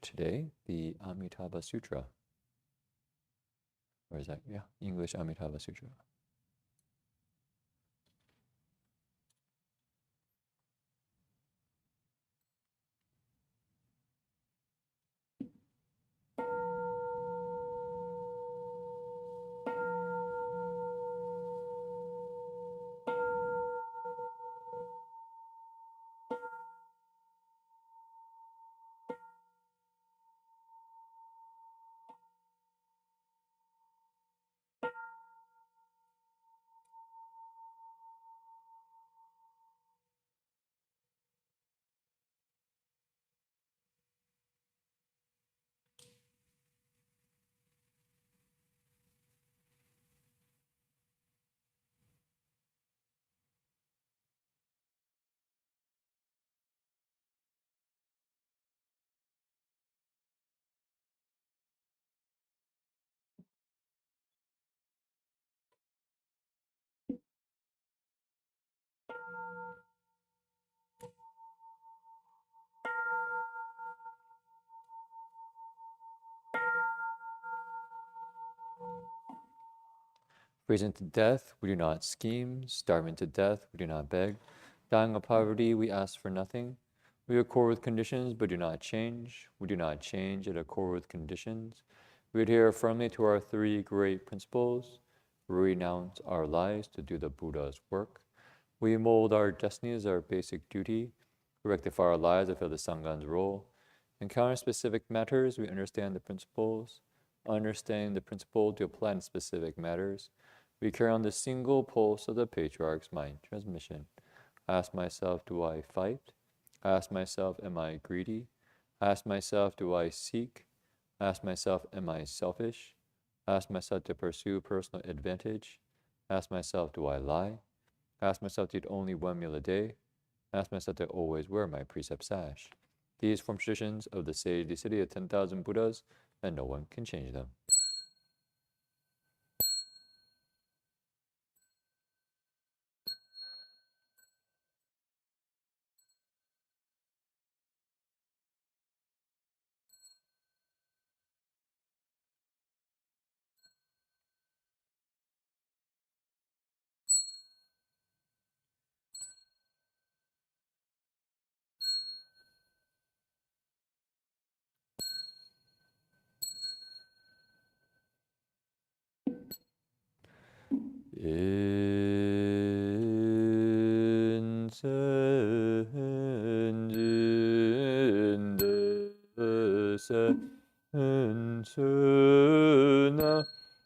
Today, the Amitabha Sutra. Or is that, yeah, English Amitabha Sutra. Freezing to death, we do not scheme. Starving to death, we do not beg. Dying of poverty, we ask for nothing. We accord with conditions, but do not change. We do not change and accord with conditions. We adhere firmly to our three great principles. We renounce our lives to do the Buddha's work. We mold our destiny as our basic duty. We rectify our lives to fill the Sangha's role. Encounter specific matters, we understand the principles. Understanding the principle to apply in specific matters. We carry on the single pulse of the patriarch's mind transmission. I ask myself, do I fight? I ask myself, am I greedy? I ask myself, do I seek? I ask myself, am I selfish? I ask myself to pursue personal advantage. I ask myself, do I lie? I ask myself to eat only one meal a day. I ask myself to always wear my precept sash. These form traditions of the sage, the city of 10,000 Buddhas, and no one can change them.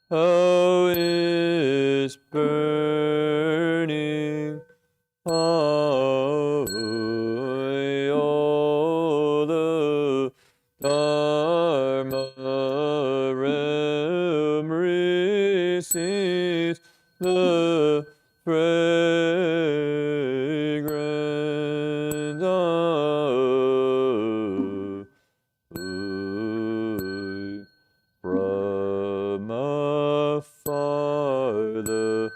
How is burning all the Dharma realm receives the fragrance from afar the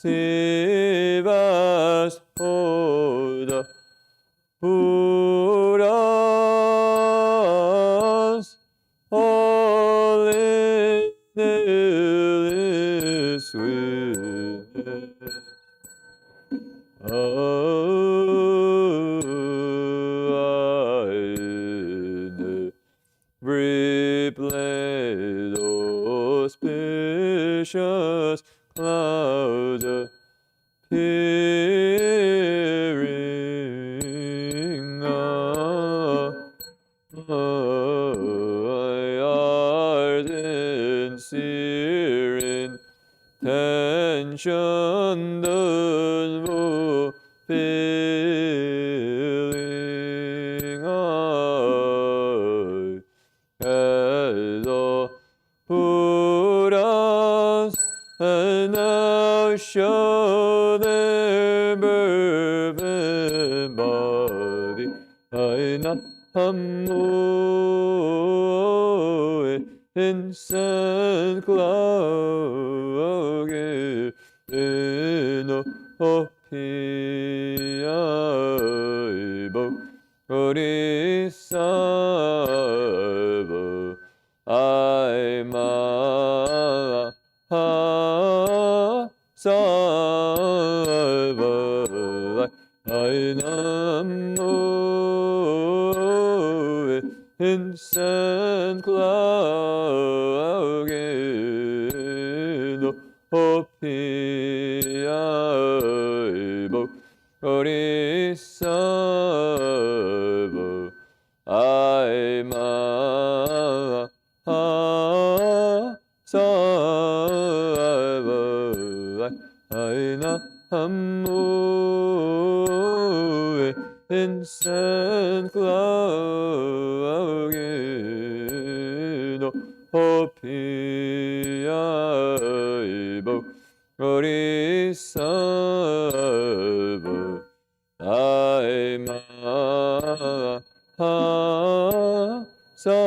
Sivas for the Buddhas, all in this way. Replay auspicious clouds appearing ardent seer intention does fulfilling as all Buddhas and now show their birth and body. Ainahamu incense cloud in Opiaibo Bodhisattva Namo incense cloud Hopiaibo Orisavo Aima Sava Aina Hamu incense cloud Hopiaibo Orisavo Aima Sava.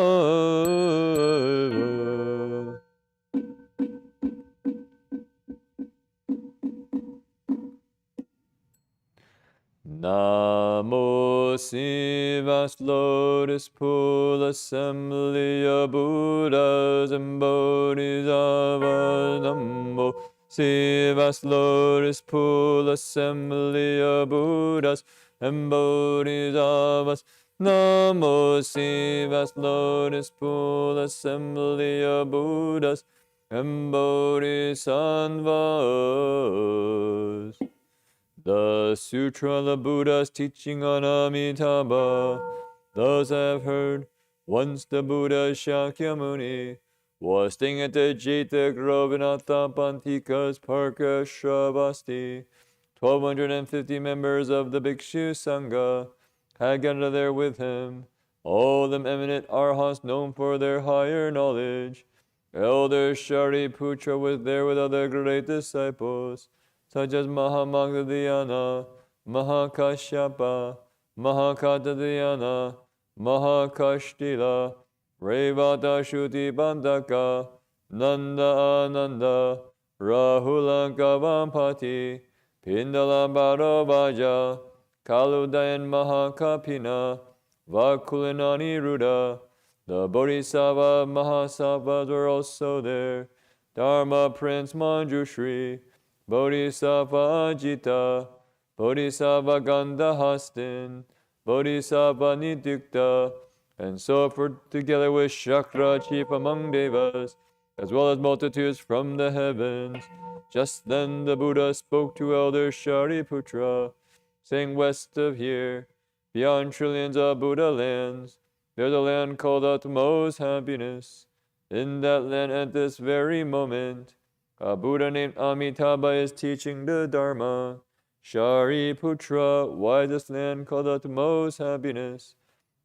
Namo Sivas Lotus Pool Assembly of Buddhas and Bodhisattvas. Namo Sivas Lotus Pool Assembly of Buddhas and Bodhisattvas. Namo Sivas Lotus Pool Assembly of Buddhas and Bodhisattvas. The Sutra of the Buddha's teaching on Amitabha. Those have heard, once the Buddha Shakyamuni was staying at the Jeta Grove in Atapantika's Parka Shravasti. 1,250 members of the Bhikshu Sangha had gathered there with him, all of them eminent arhats known for their higher knowledge. Elder Shariputra was there with other great disciples, such as Mahamagdhyana, Mahakashyapa, Mahakatadhyana, Mahakashtila, Revata Shuti Bandaka, Nanda Ananda, Rahula Gavampati, Pindala Bharavaja, Kaludayan Mahakapina, Vakulinani Ruda. The Bodhisattva Mahasattvas were also there. Dharma Prince Manjushri, Bodhisattva Ajita, Bodhisattva Gandhahastin, Bodhisattva Nidukta, and so forth, together with Shakra, chief among Devas, as well as multitudes from the heavens. Just then the Buddha spoke to Elder Shariputra, saying, west of here, beyond trillions of Buddha lands, there's a land called utmost happiness. In that land at this very moment, a Buddha named Amitabha is teaching the Dharma. Shariputra, why this land called utmost happiness?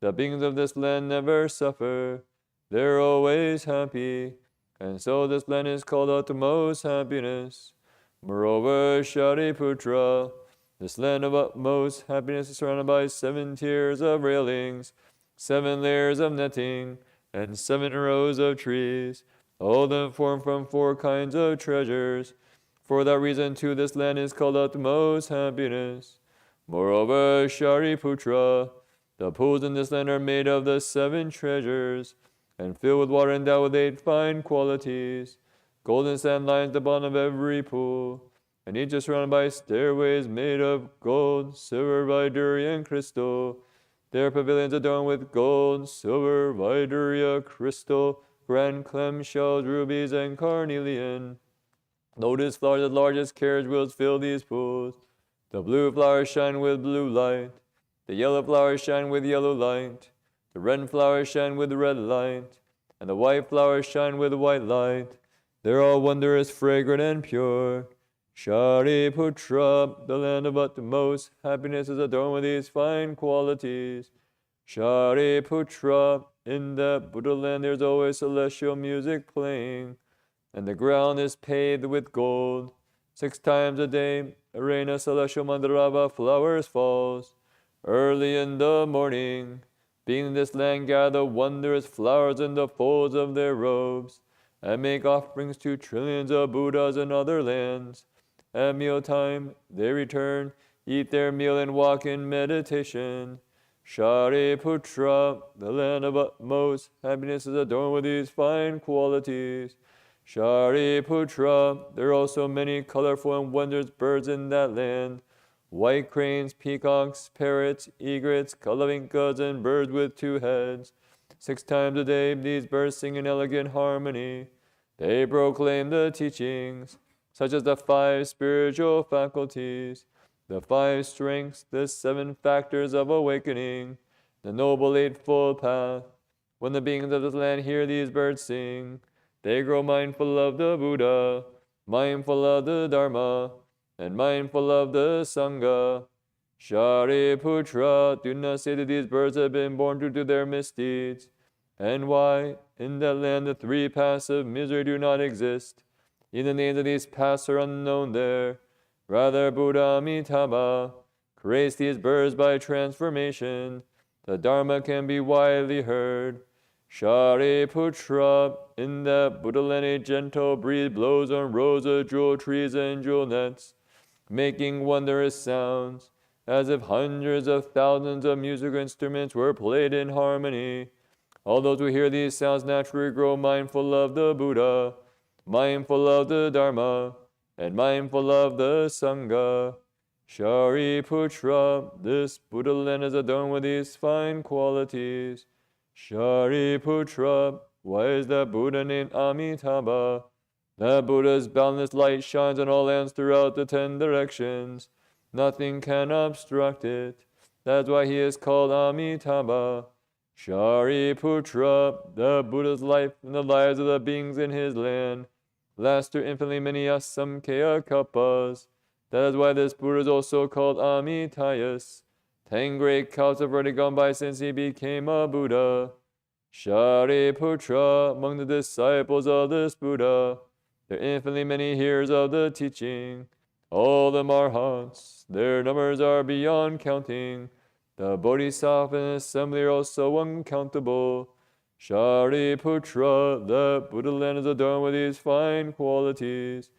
The beings of this land never suffer. They're always happy. And so this land is called utmost happiness. Moreover, Shariputra, this land of utmost happiness is surrounded by 7 tiers of railings, 7 layers of netting, and 7 rows of trees, all of them formed from 4 kinds of treasures. For that reason, too, this land is called utmost happiness. Moreover, Shariputra, the pools in this land are made of the 7 treasures, and filled with water endowed with 8 fine qualities. Golden sand lines the bottom of every pool, and each is surrounded by stairways made of gold, silver, vaiduria, and crystal. Their pavilions adorned with gold, silver, vaiduria, crystal, grand clam shells, rubies, and carnelian. Lotus flowers as large as carriage wheels fill these pools. The blue flowers shine with blue light. The yellow flowers shine with yellow light. The red flowers shine with red light. And the white flowers shine with white light. They're all wondrous, fragrant, and pure. Shariputra, the land of utmost happiness, is adorned with these fine qualities. Shariputra, in that Buddha land there's always celestial music playing, and the ground is paved with gold. 6 times a day, a rain of celestial mandarava flowers falls. Early in the morning, beings in this land gather wondrous flowers in the folds of their robes, and make offerings to trillions of Buddhas in other lands. At mealtime, they return, eat their meal, and walk in meditation. Shariputra, the land of utmost happiness, is adorned with these fine qualities. Shariputra, there are also many colorful and wondrous birds in that land. white cranes, peacocks, parrots, egrets, colovinkas, and birds with 2 heads. 6 times a day these birds sing in elegant harmony. They proclaim the teachings, such as the 5 spiritual faculties, the 5 strengths, the 7 factors of awakening, the Noble Eightfold Path. When the beings of this land hear these birds sing, they grow mindful of the Buddha, mindful of the Dharma, and mindful of the Sangha. Shariputra, do not say that these birds have been born due to their misdeeds. And why? In that land the 3 paths of misery do not exist. Even the names of these paths are unknown there. Rather, Buddha Amitabha creates these birds by transformation. The Dharma can be widely heard. Shariputra, in that Buddha land a gentle breeze blows on rows of jewel trees and jewel nets, making wondrous sounds, as if hundreds of thousands of musical instruments were played in harmony. All those who hear these sounds naturally grow mindful of the Buddha, mindful of the Dharma, and mindful of the Sangha. Shariputra, this Buddha land is adorned with these fine qualities. Shariputra, why is that Buddha named Amitabha? That Buddha's boundless light shines on all lands throughout the 10 directions. Nothing can obstruct it. That's why he is called Amitabha. Shariputra, the Buddha's life and the lives of the beings in his land last through infinitely many asamkhya kalpas. That is why this Buddha is also called Amitayus. 10 great kalpas have already gone by since he became a Buddha. Shariputra, among the disciples of this Buddha, there are infinitely many hearers of the teaching. All the Arhats, their numbers are beyond counting. The Bodhisattva in assembly are also uncountable. Shariputra, the Buddha land is adorned with these fine qualities.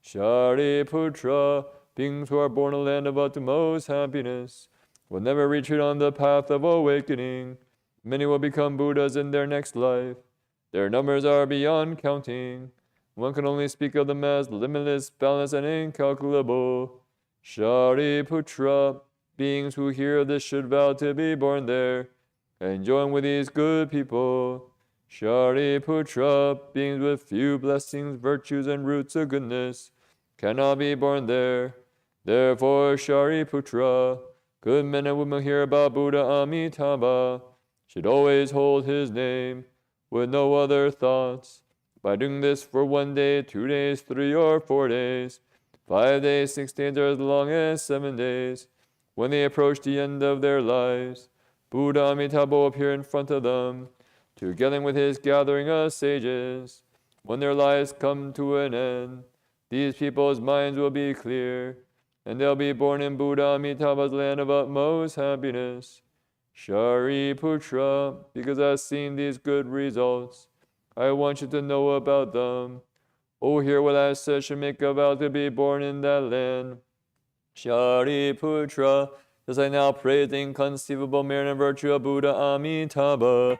Shariputra, beings who are born in a land of utmost happiness, will never retreat on the path of awakening. Many will become Buddhas in their next life. Their numbers are beyond counting. One can only speak of them as limitless, boundless, and incalculable. Shariputra, beings who hear this should vow to be born there and join with these good people. Shariputra, beings with few blessings, virtues, and roots of goodness, cannot be born there. Therefore, Shariputra, good men and women hear about Buddha Amitabha, should always hold his name with no other thoughts. By doing this for 1 day, 2 days, 3 or 4 days, 5 days, 6 days, or as long as 7 days, when they approach the end of their lives, Buddha Amitabha will appear in front of them, together with his gathering of sages. When their lives come to an end, these people's minds will be clear, and they'll be born in Buddha Amitabha's land of utmost happiness. Shariputra, because I've seen these good results, I want you to know about them. Oh, hear what I said should make a vow to be born in that land. Shariputra, as I now praise the inconceivable merit and virtue of Buddha Amitabha,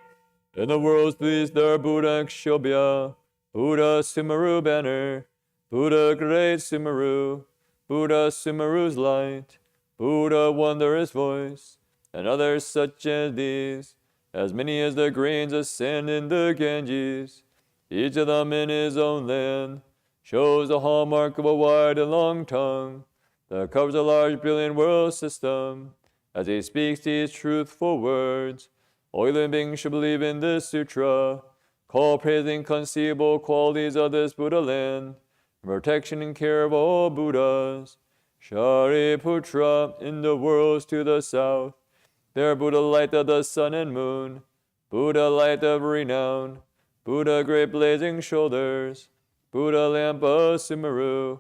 in the world's pleased there Buddha Kshobhya, Buddha Sumeru banner, Buddha great Sumeru, Buddha Sumeru's light, Buddha wondrous voice, and others such as these, as many as the grains of sand in the Ganges, each of them in his own land, shows the hallmark of a wide and long tongue that covers a large billion world system. As he speaks these truthful words, all living beings should believe in this sutra, call praise the inconceivable qualities of this Buddha land, and protection and care of all Buddhas. Shariputra, in the worlds to the south, there Buddha light of the sun and moon, Buddha light of renown, Buddha great blazing shoulders, Buddha lamp of Sumeru,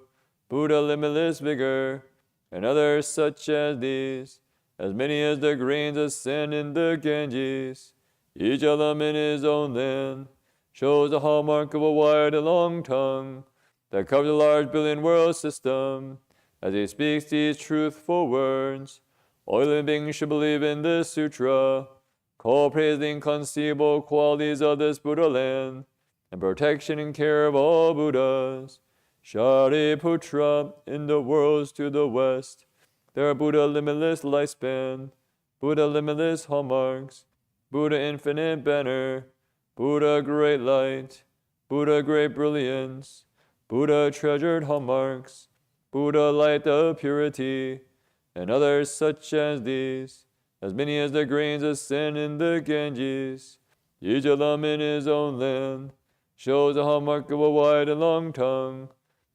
Buddha limitless vigor, and others such as these, as many as the grains of sand in the Ganges, each of them in his own land, shows the hallmark of a wide and long tongue that covers a large billion world system. As he speaks these truthful words, all living beings should believe in this sutra, call praise the inconceivable qualities of this Buddha land, and protection and care of all Buddhas. Shariputra, in the worlds to the west, There are Buddha limitless lifespan, Buddha limitless hallmarks, Buddha infinite banner, Buddha great light, Buddha great brilliance, Buddha treasured hallmarks, Buddha light of purity, and others such as these, as many as the grains of sand in the Ganges, each of them in his own land, shows a hallmark of a wide and long tongue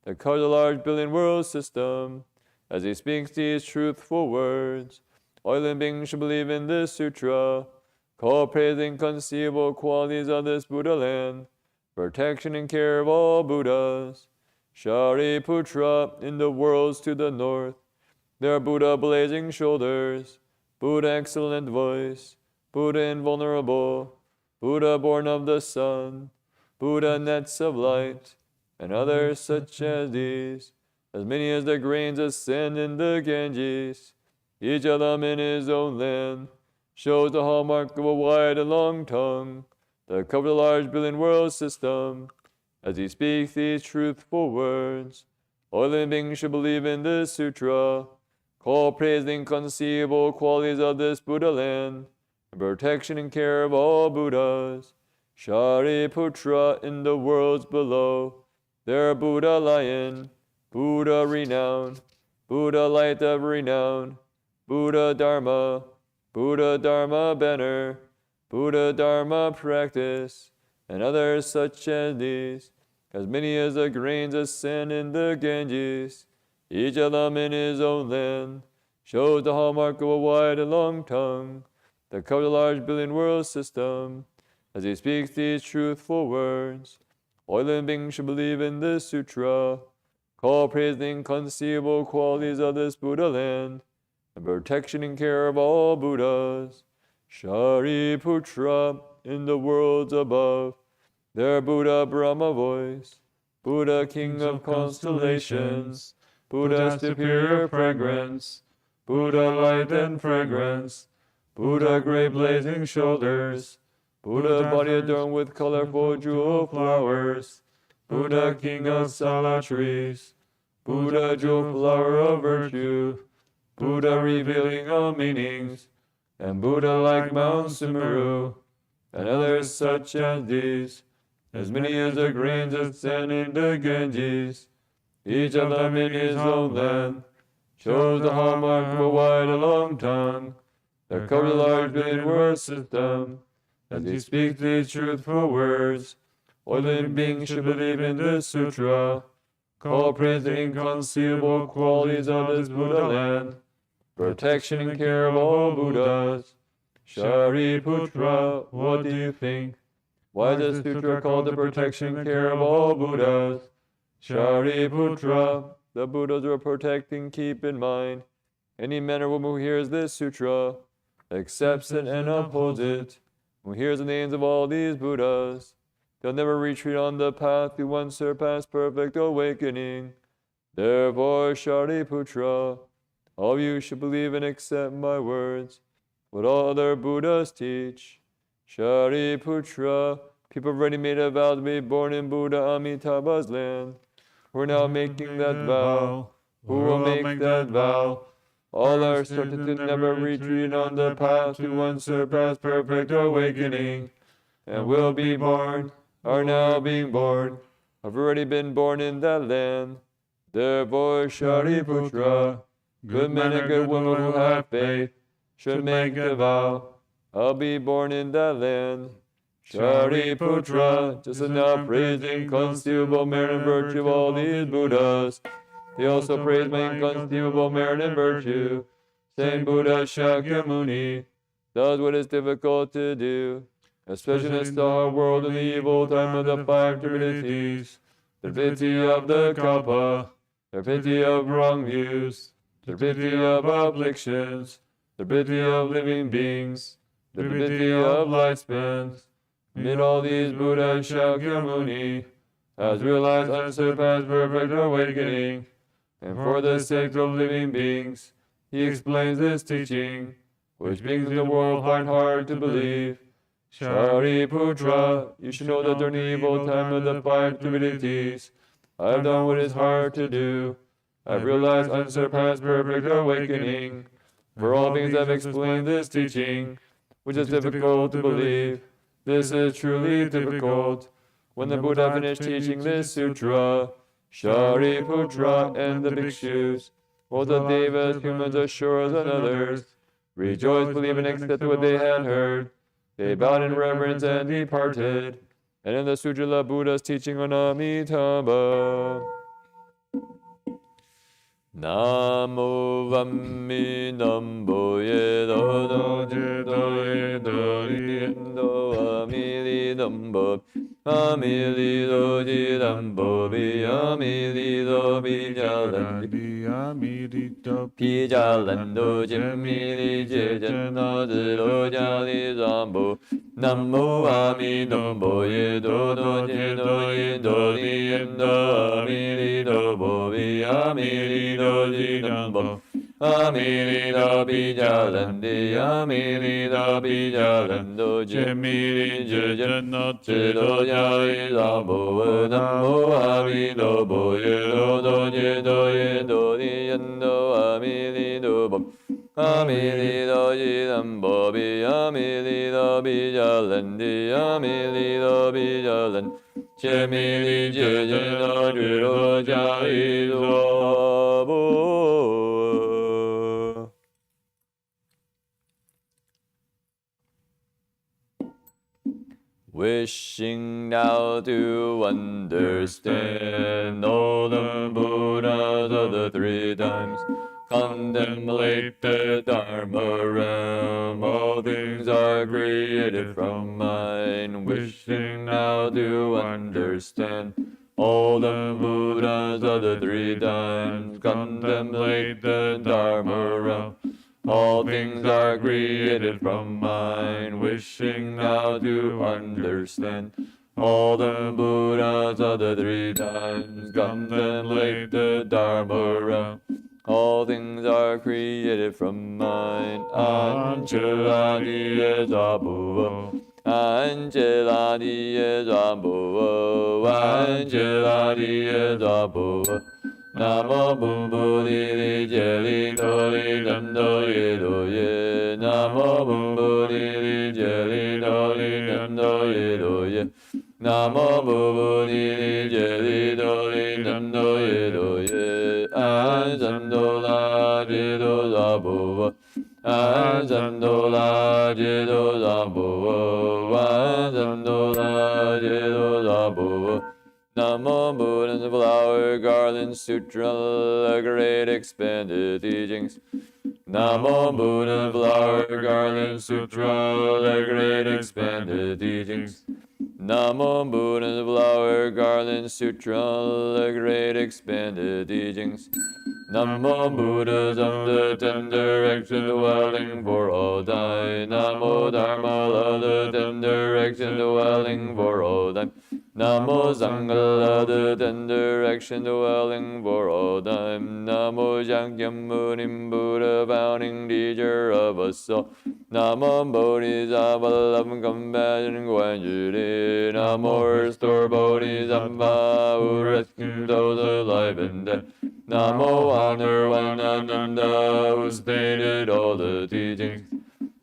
that covers a large billion world system, as he speaks these truthful words. All living beings should believe in this sutra, call praise the inconceivable qualities of this Buddha land, protection and care of all Buddhas. Shariputra, in the worlds to the north, there are Buddha blazing shoulders, Buddha excellent voice, Buddha invulnerable, Buddha born of the sun, Buddha nets of light, and others such as these, as many as the grains of sand in the Ganges, each of them in his own land, shows the hallmark of a wide and long tongue that covers a large billion world system, as he speaks these truthful words. All living beings should believe in this sutra, call praise the inconceivable qualities of this Buddha land, and protection and care of all Buddhas. Shariputra, in the worlds below, there are Buddha lion, Buddha renown, Buddha light of renown, Buddha Dharma, Buddha Dharma banner, Buddha Dharma practice, and others such as these, as many as the grains of sand in the Ganges, each of them in his own land, shows the hallmark of a wide and long tongue that covers a large billion world system, as he speaks these truthful words. All living beings should believe in this sutra, call praise the inconceivable qualities of this Buddha land, and protection and care of all Buddhas. Shariputra, in the worlds above, there Buddha Brahma voice, Buddha king of constellations, Buddha superior fragrance, Buddha light and fragrance, Buddha great blazing shoulders, Buddha body adorned with colorful jewel flowers, Buddha king of sala trees, Buddha jewel flower of virtue, Buddha revealing all meanings, and Buddha like Mount Sumeru, and others such as these, as many as the grains of sand in the Ganges, each of them in his own land, shows the hallmark of a wide and long tongue that covers a large billion world system, as he speaks these truthful words. All living beings should believe in this sutra, call praise the inconceivable qualities of this Buddha land, protection and care of all Buddhas. Shariputra, what do you think? Why is this sutra called the protection and care of all Buddhas? Shariputra, the Buddhas will protect and keep in mind. Any man or woman who hears this sutra, accepts it and upholds it, who hears the names of all these Buddhas, they'll never retreat on the path to unsurpassed perfect awakening. Therefore, Shariputra, all of you should believe and accept my words, what all other Buddhas teach. Shariputra, people have already made a vow to be born in Buddha Amitabha's land. We're now making that vow. Who will make that vow? All are certain to never retreat on the path to unsurpassed perfect awakening, and will be born, are now being born, have already been born in that land. Therefore, Shariputra, good men and good women who have faith, should make a vow, I'll be born in that land. Shariputra, just as now praise the inconceivable merit and virtue of all these Buddhas, they also praise my inconceivable merit and virtue, saying Buddha Shakyamuni does what is difficult to do, especially in this dark world in the evil time of the five divinities, the pity of the kalpa, the pity of wrong views, the pity of afflictions, the pity of living beings, the pity of lifespans. Amid all these, Buddha Shakyamuni has realized unsurpassed perfect awakening, and for the sake of living beings, he explains this teaching, which beings in the world find hard to believe. Shariputra, you should know that during the evil time of the five divinities, I have done what is hard to do, I realized unsurpassed perfect awakening. For all beings have explained this teaching, which is difficult to believe. This is truly difficult. When the Buddha finished teaching this sutra, Shariputra and the bhikshus, all the devas, humans, asuras, and others, rejoiced, believed, and accepted what they had heard. They bowed in reverence and departed. And in the Sujala Buddha's teaching on Amitabha, Namo Vammi Nambo Yedo Yedo Yendo Amili Nambo Amili Doji Nambo Bi Amili Do Bijalan Bijalan Do Jimili Jejan No Zero Jali Zambo Namo Ami Nambo Yedo Yedo Yedo Yendo Amili Do Bi Amili Doji Nambo Amili Do Bijalandi Amili Do Bijalando Jimili Jejan No Zero Jali Zambo Namo Ami Nambo Yedo Yedo Yedo Yendo Amili Do Amili Doji Nambo Bi Amili Do Bijalandi Amili Do Bijalan Jemili Jejan No Zero Jali Zambo. Wishing now to understand all the Buddhas of the three times, contemplate the Dharma realm, all things are created from mind. Wishing now to understand all the Buddhas of the three times, contemplate the Dharma realm. All things are created from mind, wishing now to understand. All the Buddhas of the three times, contemplate the Dharma realm. All things are created from mind. Anjaladiye Zabuo, Anjaladiye Zabuo, Anjaladiye Zabuo. Namo Bumbudi Jeli Doli Dando Yedo Ye. Namo Bumbudi Jeli Doli Dando Yedo Ye. Namo Bumbudi Jeli Doli Dando Yedo Ye. Anjandola Jedo Zabuwa. Anjandola Jedo Zabuwa. Anjandola Jedo Zabuwa. Namo Buddha, the flower garland sutra, the great expanded teachings. Namo Buddha, flower garland sutra, the great expanded teachings. Namo Buddha, the flower garland sutra, the great expanded teachings. Namo Buddha, of the ten directions dwelling for all time. Namo Dharma, of the ten directions dwelling for all time. Namo Sangha, the ten directions dwelling for all time. Namo Jankyam Munim Buddha, founding teacher of us all. Namo Bodhisattva, love, compassion, Guanjuri. Namo Restore Bodhisattva, who rescued those alive and dead. Namo Honor One Ananda, who stated all the teachings.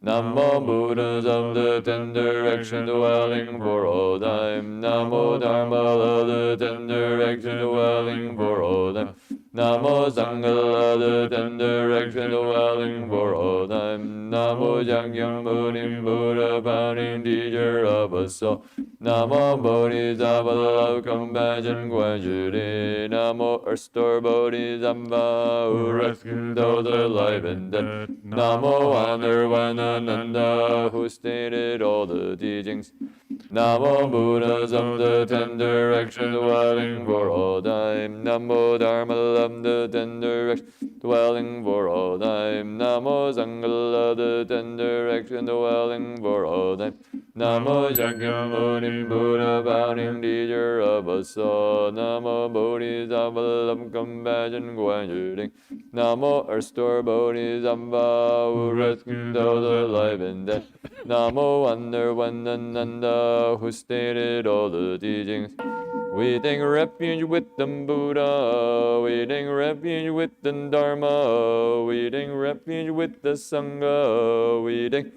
Namo Buddhas of the ten directions dwelling for all time. Namo Dharma of the ten directions dwelling for all time. Namo Sangha of the ten directions dwelling for all time. Namo Jankyam Munim Buddha, founding teacher of us all. Namo Bodhisattva, love, compassion, Guanjuri. Namo Restore Bodhisattva, who rescued those alive and dead. Namo Honor One Ananda, who stated all the teachings. Namo Buddhas of the ten directions dwelling for all time. Namo Dharma of the ten directions dwelling for all time. Namo Sangha of the ten directions dwelling for all time. Namo Shakyamuni Buddha, founding teacher of us all. Namo Bodhisattva, love, compassion, Guanjuri. Namo Restore Bodhisattva, who rescued those alive and dead. Namo Wonder One Ananda, who stated all the teachings. We take refuge with the Buddha. We take refuge with the Dharma. We take refuge with the Sangha. We take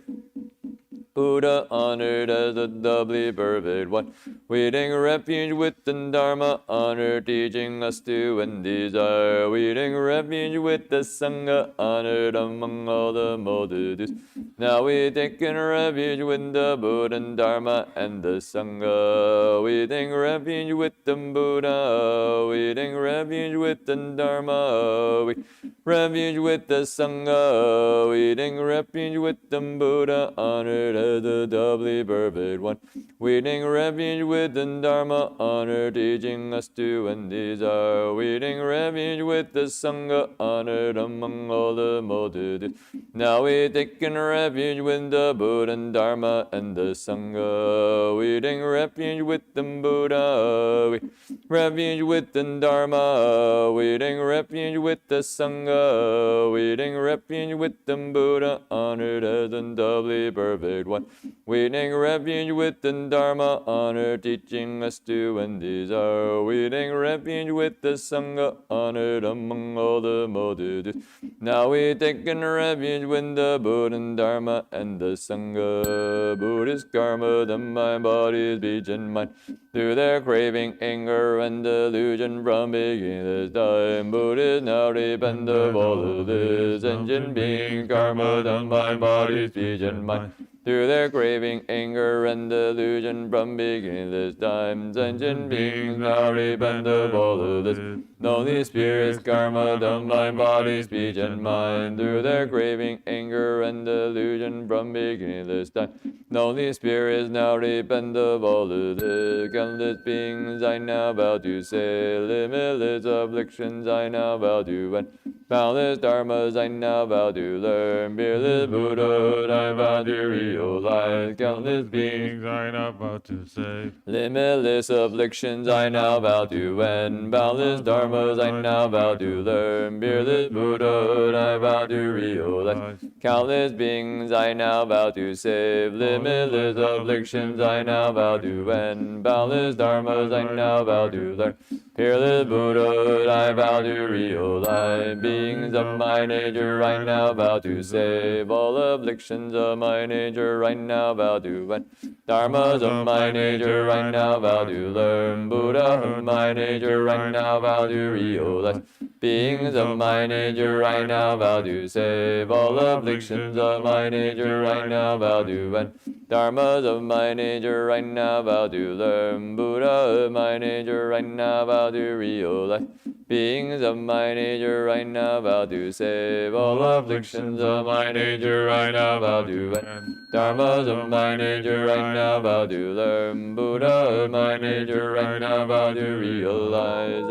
Buddha honored as the doubly perfect one. We take refuge with the Dharma honored, teaching us to end desire. We take refuge with the Sangha honored among all the multitudes. Now we take refuge with the Buddha and Dharma and the Sangha. We take refuge with the Buddha. We take refuge with the Dharma. We refuge with the Sangha. We take refuge with the Buddha honored as the doubly perfect one. We take refuge with the Dharma honored, teaching us to end desire. We take refuge with the Sangha honored among all the multitudes. Now we take refuge with the Buddha and Dharma and the Sangha. We take refuge with the Buddha. We refuge with the Dharma. We take refuge with the Sangha. We take refuge with the Buddha honored as the doubly perfect one. We take refuge with the Dharma honored, teaching us to end desire. We take refuge with the Sangha honored among all the multitudes. Now we take refuge with the Buddha and Dharma and the Sangha. Buddhist karma, the mind, body, speech, and mind. Through their craving, anger, and delusion from beginning time, Buddhists now repent of all of this. Sentient beings, karma, the mind, body, speech, and mind. Through their craving, anger, and delusion from beginning time, sentient beings now repent of all of this. Lonely spirits, karma, the mind, body, speech, and mind. Through their craving, anger, and delusion from beginning this time. Lonely spirits now repent of all of this. Countless beings I now vow to say. Limitless afflictions I now vow to end. Boundless dharmas I now vow to learn. Fearless Buddhahood I vow to realize. Countless beings I now vow to save. Limitless afflictions I now vow to end. Boundless dharmas I now vow to learn. Fearless Buddhahood I vow to realize. Countless beings I now vow to save. Limitless afflictions I now vow to end. Boundless dharmas I now vow to learn. Fearless Buddhahood I vow to realize. Beings of my nature I now vow to save. All afflictions of my nature I now vow to end. Dharmas of my nature I now vow to learn. Buddha of my nature I now vow to realize. Beings of my nature I now vow to save. All afflictions of my nature I now vow to end. Dharmas of my nature I now vow to learn. Buddha of my nature I now vow to realize. Beings of my nature I now vow to save. All afflictions of my nature I now vow to end. Dharmas of my nature I now vow to learn. Buddha of my nature I now vow to realize.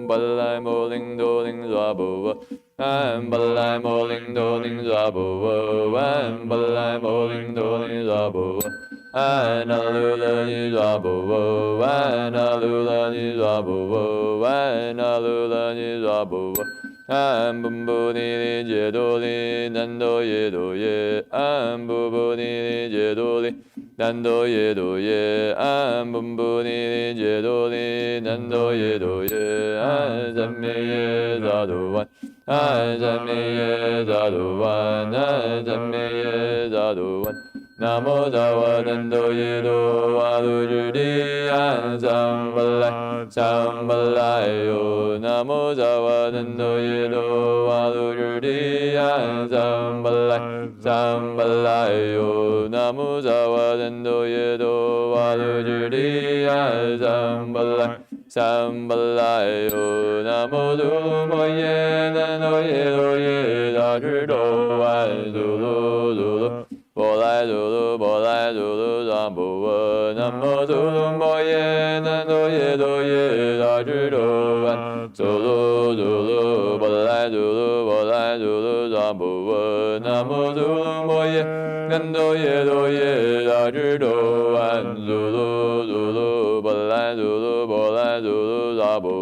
Balai moling doling zwabo. Balai moling doling zwabo. Balai moling doling zwabo. Analula ni zwabo. Analula ni zwabo. Analula ni zwabo. Bumbu ni je do li, nando ye do ye. Bumbu ni je do li, nando ye do ye. Bumbu ni je do li, nando ye do ye. Zame ye za do wan. Zame ye za do wan. Zame ye za do wan. Namo Dawa Nando Yedo Alujudi Sambalai Sambalayo. Namo Dawa Nando Yedo Alujudi Sambalai Sambalayo. Namo Dawa Nando Yedo Alujudi Sambalai Sambalayo. Namo Dumo Ye Nando Yedo Ye Dajudo Azulu Zulu. Bolai Zulu Zambo. Namo Zulu Moye Nando Ye Do Ye Dajudo An Zulu Zulu. Bolai Zulu Zambo. Namo Zulu Moye Nando Ye Do Ye Dajudo An Zulu Zulu. Bolai Zulu Zambo.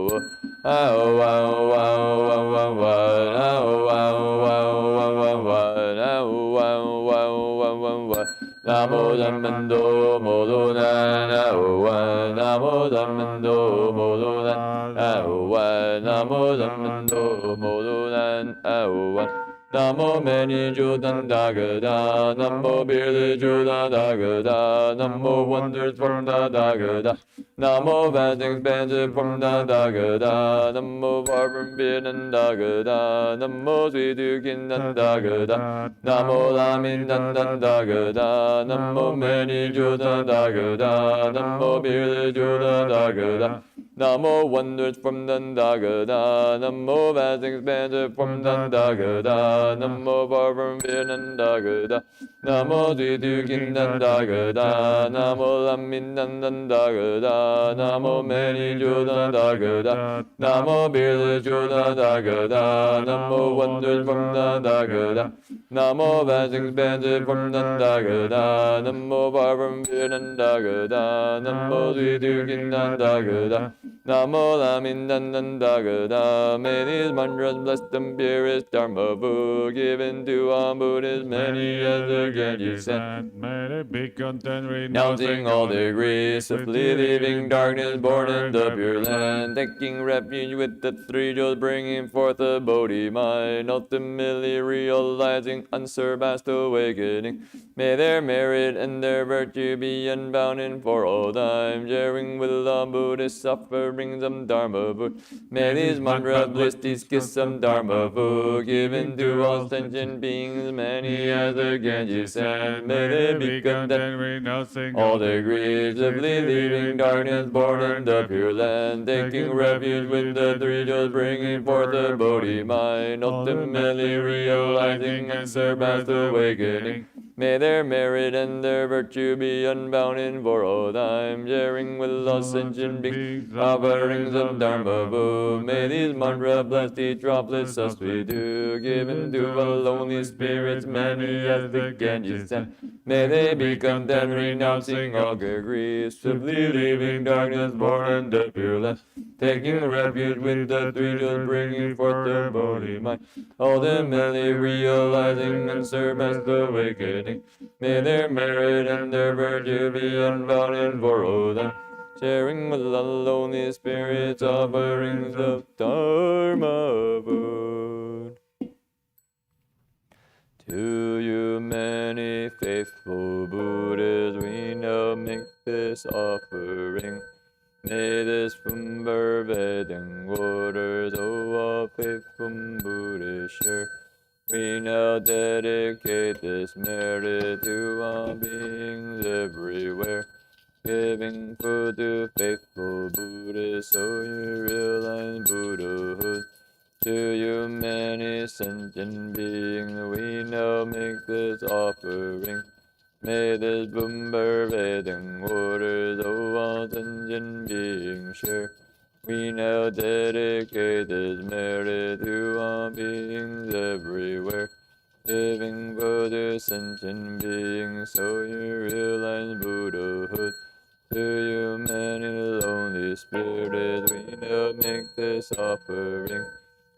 Wow wow wow wow wow wow wow wow wow wow wow wow wow wow one. Namo Dhammando Modonan Awan. Namo Dhammando Modonan Awan. Namo Dhammando Modonan Awan. Namo many Jodan Dagada. Namo Birli Jodan Dagada. Namo wonders from the Dagada. Namo vast expansive from the Dagada. Namo far from being Dagada. Namo sweet to kin Dagada. Namo lamin Dagada. Namo many Jodan Dagada. Namo Birli Jodan Dagada. Namo wonders from Dandagada. Namo vast expansive from Dandagada. Namo far from being Dandagada. Namo Dvidukin Dandagada. Namo Lamin Dandagada. Namo many Jodandagada. Namo Birla Jodandagada. Namo wonders from Dandagada. Namo vast expansive from Dandagada. Namo far from being Dandagada. Namo Dvidukin Dandagada. Namo Lamin Dandagada. May these mantras bless the purest Dharma book given to all Buddhas, many as again you sent. May they be content Renouncing all degrees of leaving darkness, born in the pure land, taking refuge with the three jewels, bringing forth a Bodhi mind, ultimately realizing unsurpassed awakening. May their merit and their virtue be unbound in for all time, sharing with all Buddhist sufferings of Dharma book. May these mantras bliss these gifts of Dharma book, given to all sentient beings, many as again you send. May they be content, renouncing all degrees of leaving darkness, born in the pure land, taking refuge with the three jewels, bringing forth a Bodhi mind, ultimately realizing and surpassed awakening. May their merit and their virtue be unbound in for all time, sharing with all sentient beings offerings of Dharma book. May these mantras bless each droplets of sweet dew, given to all lonely spirits, many as the Ganges sent. May they be content, renouncing all griefs, swiftly leaving darkness, born in the pure land, taking refuge with the three jewels, bringing forth the Bodhi mind, ultimately realizing and surpassed awakening. May their merit and their virtue be unbound in for all time, sharing with the lonely spirits offerings of Dharma food. To you many faithful Buddhas, we now make this offering. May this from Vedang waters, O all faithful Buddhas share. We now dedicate this merit to all beings everywhere, giving food to faithful Buddhists, so you realize Buddhahood. To you many sentient beings, we now make this offering. May this Bumber Vedang waters, O all sentient beings share. We now dedicate this merit to all beings everywhere, giving food to sentient beings, so you realize Buddhahood. To you many lonely spirits, we now make this offering.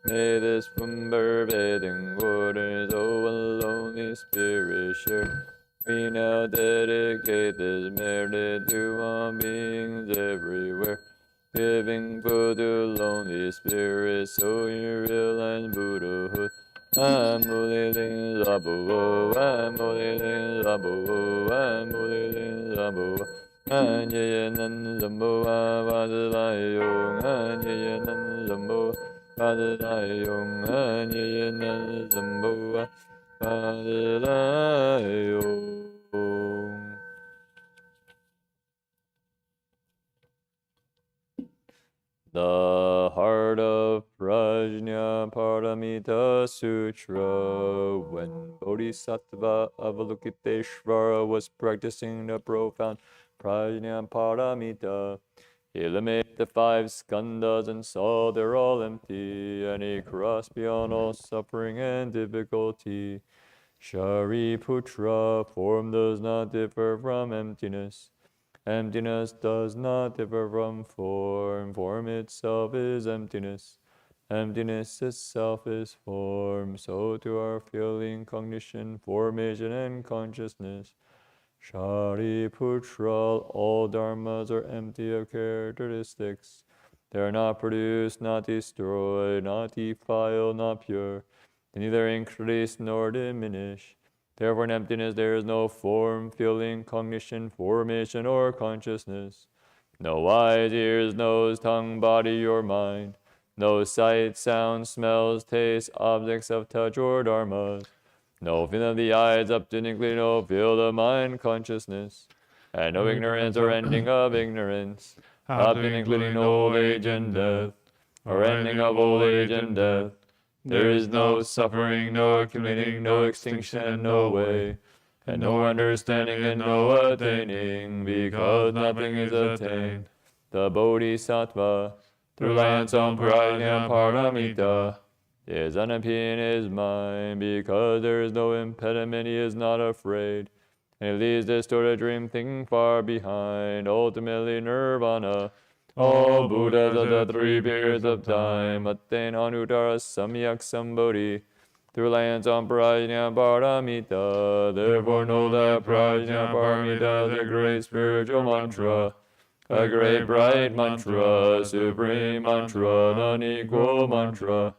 May this from Vedang waters, O a lonely spirit share. We now dedicate this merit to all beings everywhere, giving food to lonely spirits, so you realize Buddhahood. Amuliling Labo, Amuliling Labo, Amuliling Labo. Anyayanan Lambo, Avadalayong, Anyayanan Lambo. Padayong Anyayanan Lambo, Padayong. The Heart of Prajna Paramita Sutra. When Bodhisattva Avalokiteshvara was practicing the profound Prajna Paramita, he eliminated the 5 skandhas and saw they're all empty, and he crossed beyond all suffering and difficulty. Shariputra, form does not differ from emptiness. Emptiness does not differ from form. Form itself is emptiness. Emptiness itself is form, so to our feeling, cognition, formation, and consciousness. Shariputra, all dharmas are empty of characteristics. They are not produced, not destroyed, not defiled, not pure. They neither increase nor diminish. Therefore in emptiness there is no form, feeling, cognition, formation, or consciousness. No eyes, ears, nose, tongue, body, or mind. No sight, sound, smells, taste, objects of touch, or dharmas. No feeling of the eyes up to include no field of mind consciousness. And no ignorance or ending of ignorance. Up to including no old age and death. Or ending of old age and death. There is no suffering, no accumulating, no extinction, and no way. And no understanding and no attaining, because nothing is attained. The Bodhisattva, through reliance on prajna paramita, is unappeased in his mind, because there is no impediment, he is not afraid. And he leaves distorted dream thinking far behind, ultimately nirvana. All Buddhas of the three periods of time attain Anuttara Samyak Sambodhi through reliance on prajna paramita. Therefore know that prajna paramita is a great spiritual mantra, a great bright mantra, supreme mantra, non-equal mantra.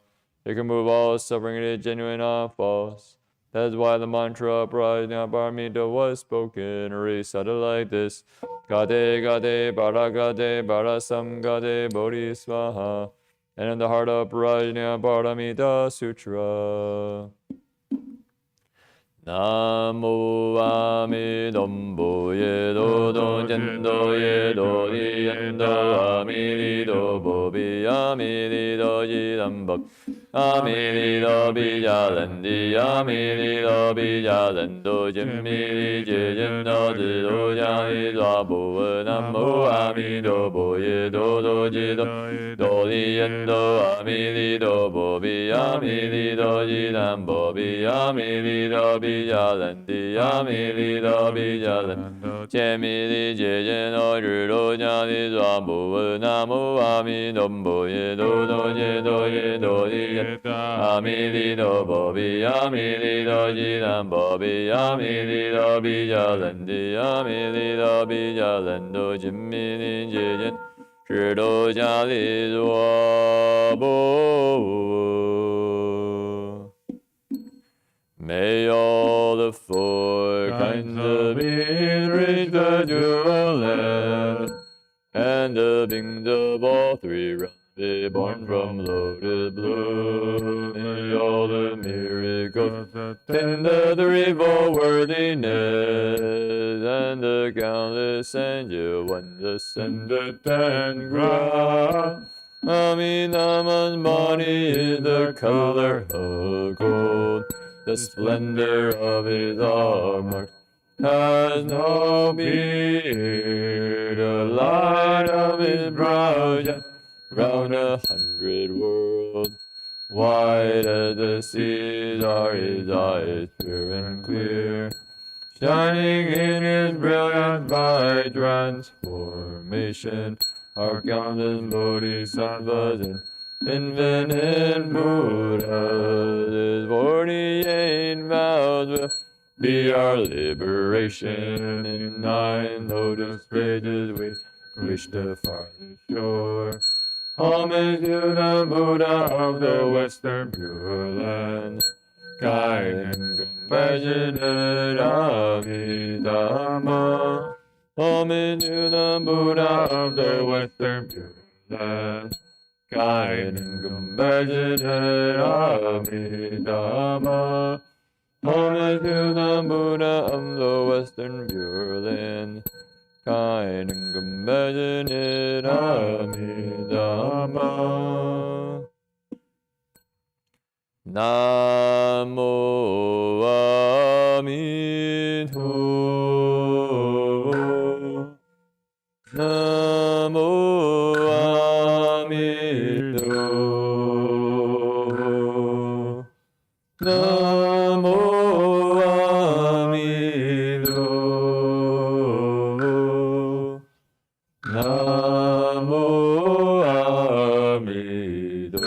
It can move all suffering, it is genuine, not false. That is why the mantra prajna paramita was spoken, recited like this: Gade gade baragade barasam gade bodhisvaha. And in the heart of prajna paramita sutra. Namo Amidambo Yedo Do Jendo Yedo Yendo Amido Bobi Amido Yidambab Amido Bijalendi Amido Bijalendo Jimmi Jendo Jido Jaido Namo Amido Boyedo Do Jido Do Yendo Amido Bobi Amido Yidambo Amido Bijalendi Amido Bijalendo Jemili Jeno Judo Jani Zambo Namo Amidambo Yedo Do Yedo Yedo Amido Bobi Amido Jidambo Amido Bijalendi Amido Bijalendo Jimili Jeno Judo Jani Zambo. May all the four kinds of beings reach the jewel land, and the beings of all three realms be born from lotus bloom. May all the miracles attend the threefold worthiness, and the countless angel ones ascended and ground. Amitabha's body is the color of gold. The splendor of his armor has no beard. The light of his brow shines round 100 worlds. White as the seas are his eyes, pure and clear, shining in his brilliance by transformation. Our countless bodhisattvas and infinite Buddhas, his 48 vows will be our liberation. In 9 lotus pages we reach the farthest shore. Homage to the Buddha of the Western Pure Land, kind and compassionate Amitabha. Homage to the Buddha of the Western Pure Land, kind and compassionate Amitabha. Homage to the Buddha of the Western Pure Land, kind and compassionate Amitabha. Namo Amidho. Namo Amidho. Namo Amidho. Namo Amidho.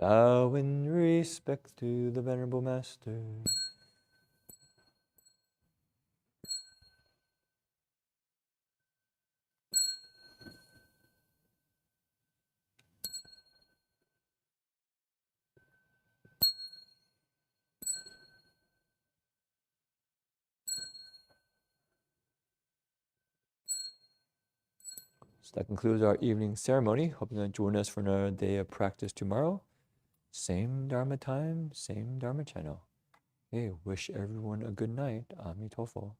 Bow in respect to the Venerable Master. So that concludes our evening ceremony. Hope you're going to join us for another day of practice tomorrow. Same Dharma time, same Dharma channel. Hey, wish everyone a good night. Amitabha.